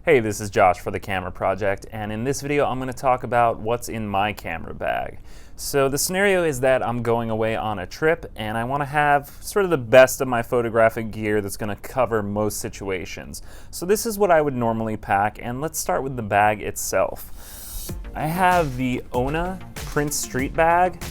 Hey, this is Josh for the Camera Project, and in this video I'm going to talk about what's in my camera bag. So the scenario is that I'm going away on a trip and I want to have sort of the best of my photographic gear that's going to cover most situations. So this is what I would normally pack, and let's start with the bag itself. I have the Ona Price Street bag.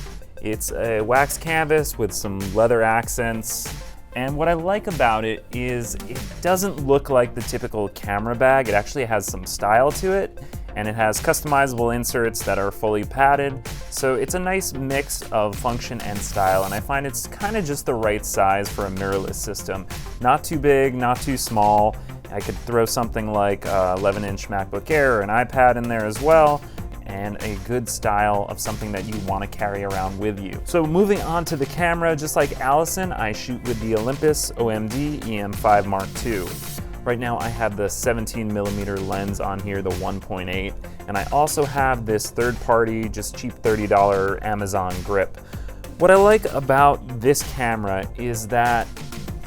It's a wax canvas with some leather accents. And what I like about it is it doesn't look like the typical camera bag. It actually has some style to it, and it has customizable inserts that are fully padded. So it's a nice mix of function and style, and I find it's kind of just the right size for a mirrorless system. Not too big, not too small. I could throw something like a 11-inch MacBook Air or an iPad in there as well, and a good style of something that you want to carry around with you. So moving on to the camera, just like Alison, I shoot with the Olympus OMD EM5II. Right now I have the 17mm lens on here, the 1.8, and I also have this third-party, just cheap $30 Amazon grip. What I like about this camera is that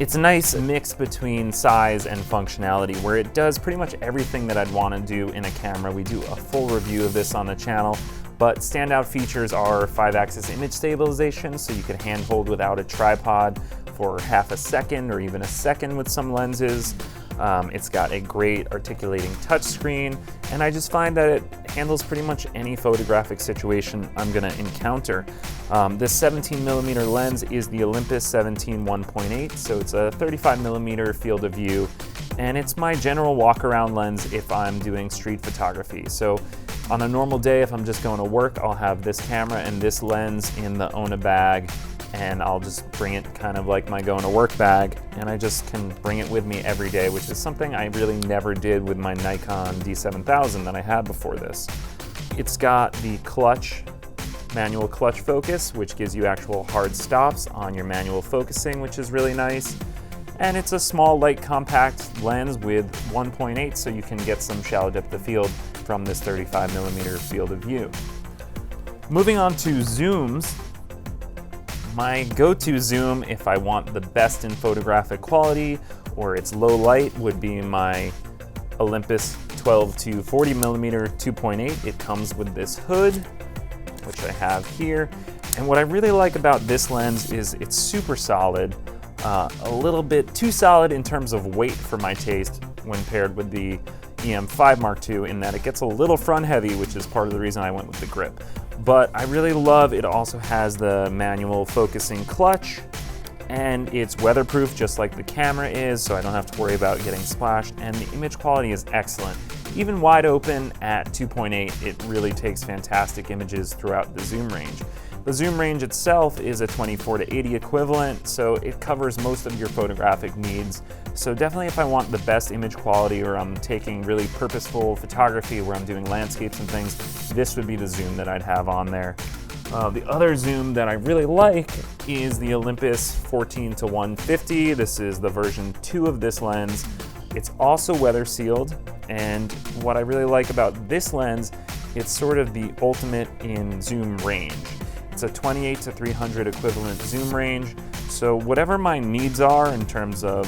it's a nice mix between size and functionality, where it does pretty much everything that I'd want to do in a camera. We do a full review of this on the channel, but standout features are 5-axis image stabilization, so you can handhold without a tripod for half a second or even a second with some lenses. It's got a great articulating touchscreen, and I just find that it handles pretty much any photographic situation I'm gonna encounter. This 17mm lens is the Olympus 17 1.8, so it's a 35mm field of view, and it's my general walk-around lens if I'm doing street photography. So on a normal day, if I'm just going to work, I'll have this camera and this lens in the Ona bag, and I'll just bring it kind of like my going to work bag, and I just can bring it with me every day, which is something I really never did with my Nikon D7000 that I had before this. It's got the clutch, manual clutch focus, which gives you actual hard stops on your manual focusing, which is really nice. And it's a small, light, compact lens with 1.8, so you can get some shallow depth of field from this 35mm field of view. Moving on to zooms, my go-to zoom if I want the best in photographic quality or it's low light would be my Olympus 12 to 40mm 2.8. It comes with this hood, which I have here. And what I really like about this lens is it's super solid, a little bit too solid in terms of weight for my taste when paired with the EM5II, in that it gets a little front heavy, which is part of the reason I went with the grip. But I really love it also has the manual focusing clutch, and it's weatherproof just like the camera is, so I don't have to worry about getting splashed, and the image quality is excellent. Even wide open at 2.8, it really takes fantastic images throughout the zoom range. The zoom range itself is a 24 to 80 equivalent, so it covers most of your photographic needs. So definitely if I want the best image quality, or I'm taking really purposeful photography where I'm doing landscapes and things, this would be the zoom that I'd have on there. The other zoom that I really like is the Olympus 14 to 150. This is the version 2 of this lens. It's also weather sealed, and what I really like about this lens, it's sort of the ultimate in zoom range. It's a 28 to 300 equivalent zoom range, so whatever my needs are in terms of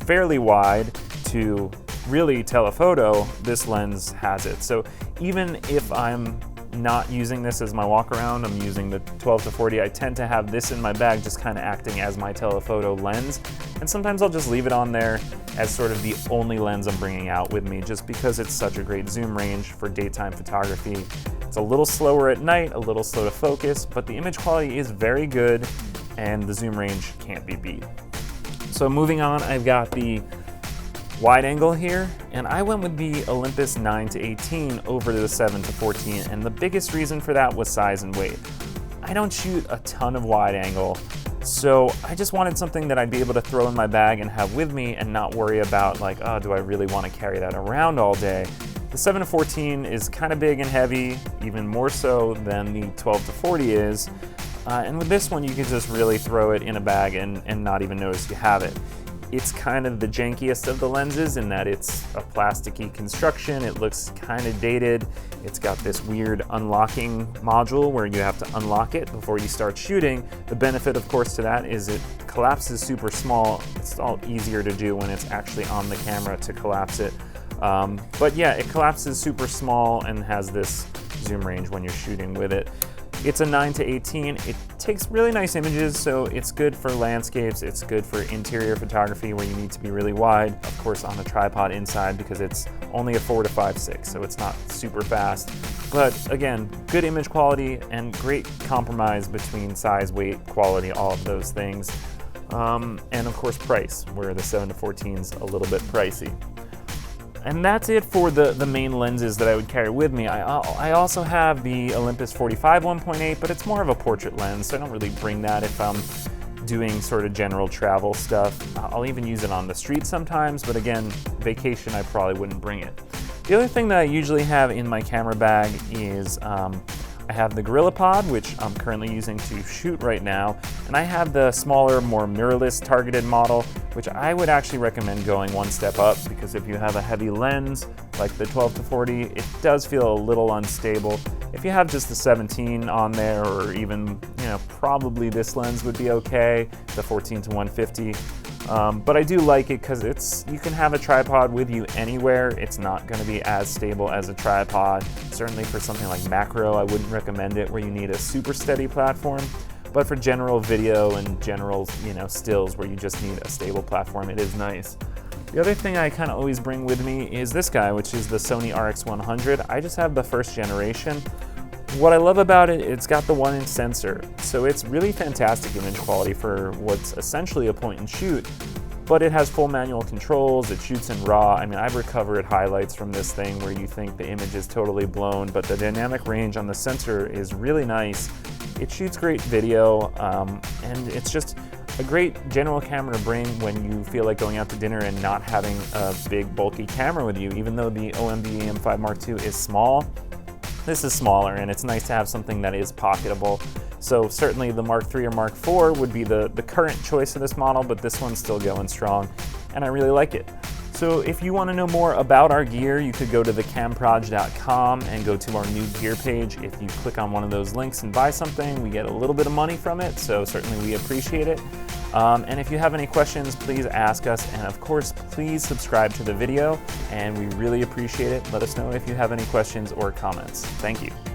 fairly wide to really telephoto, this lens has it. So even if I'm not using this as my walk around, I'm using the 12 to 40, I tend to have this in my bag just kind of acting as my telephoto lens, and sometimes I'll just leave it on there as sort of the only lens I'm bringing out with me, just because it's such a great zoom range for daytime photography. It's a little slower at night, a little slow to focus, but the image quality is very good and the zoom range can't be beat. So moving on, I've got the wide angle here, and I went with the Olympus 9 to 18 over the 7 to 14, and the biggest reason for that was size and weight. I don't shoot a ton of wide angle, so I just wanted something that I'd be able to throw in my bag and have with me and not worry about like, oh, do I really want to carry that around all day? The 7 to 14 is kind of big and heavy, even more so than the 12 to 40 is. And with this one, you can just really throw it in a bag and not even notice you have it. It's kind of the jankiest of the lenses in that it's a plasticky construction. It looks kind of dated. It's got this weird unlocking module where you have to unlock it before you start shooting. The benefit, of course, to that is it collapses super small. It's all easier to do when it's actually on the camera to collapse it. But yeah, it collapses super small and has this zoom range when you're shooting with it. It's a 9-18. It takes really nice images, so it's good for landscapes. It's good for interior photography where you need to be really wide, of course on a tripod inside because it's only a 4-5.6, so it's not super fast. But again, good image quality and great compromise between size, weight, quality, all of those things. And of course price, where the 7-14 is a little bit pricey. And that's it for the main lenses that I would carry with me. I also have the Olympus 45 1.8, but it's more of a portrait lens, so I don't really bring that if I'm doing sort of general travel stuff. I'll even use it on the street sometimes, but again, vacation, I probably wouldn't bring it. The other thing that I usually have in my camera bag is I have the GorillaPod, which I'm currently using to shoot right now, and I have the smaller, more mirrorless targeted model, which I would actually recommend going one step up, because if you have a heavy lens, like the 12-40, it does feel a little unstable. If you have just the 17 on there, or even, probably this lens would be okay, the 14-150. But I do like it because you can have a tripod with you anywhere. It's not going to be as stable as a tripod. Certainly for something like macro, I wouldn't recommend it where you need a super steady platform. But for general video and general, stills where you just need a stable platform, it is nice. The other thing I kind of always bring with me is this guy, which is the Sony RX100. I just have the first generation. What I love about it, it's got the 1-inch sensor, so it's really fantastic image quality for what's essentially a point and shoot, but it has full manual controls, it shoots in RAW. I mean, I've recovered highlights from this thing where you think the image is totally blown, but the dynamic range on the sensor is really nice. It shoots great video, and it's just a great general camera to bring when you feel like going out to dinner and not having a big bulky camera with you. Even though the OMD EM5II is small, this is smaller, and it's nice to have something that is pocketable. So certainly the Mark III or Mark IV would be the current choice of this model, but this one's still going strong, and I really like it. So if you want to know more about our gear, you could go to thecamproj.com and go to our new gear page. If you click on one of those links and buy something, we get a little bit of money from it, so certainly we appreciate it. And if you have any questions, please ask us, and of course, please subscribe to the video, and we really appreciate it. Let us know if you have any questions or comments. Thank you.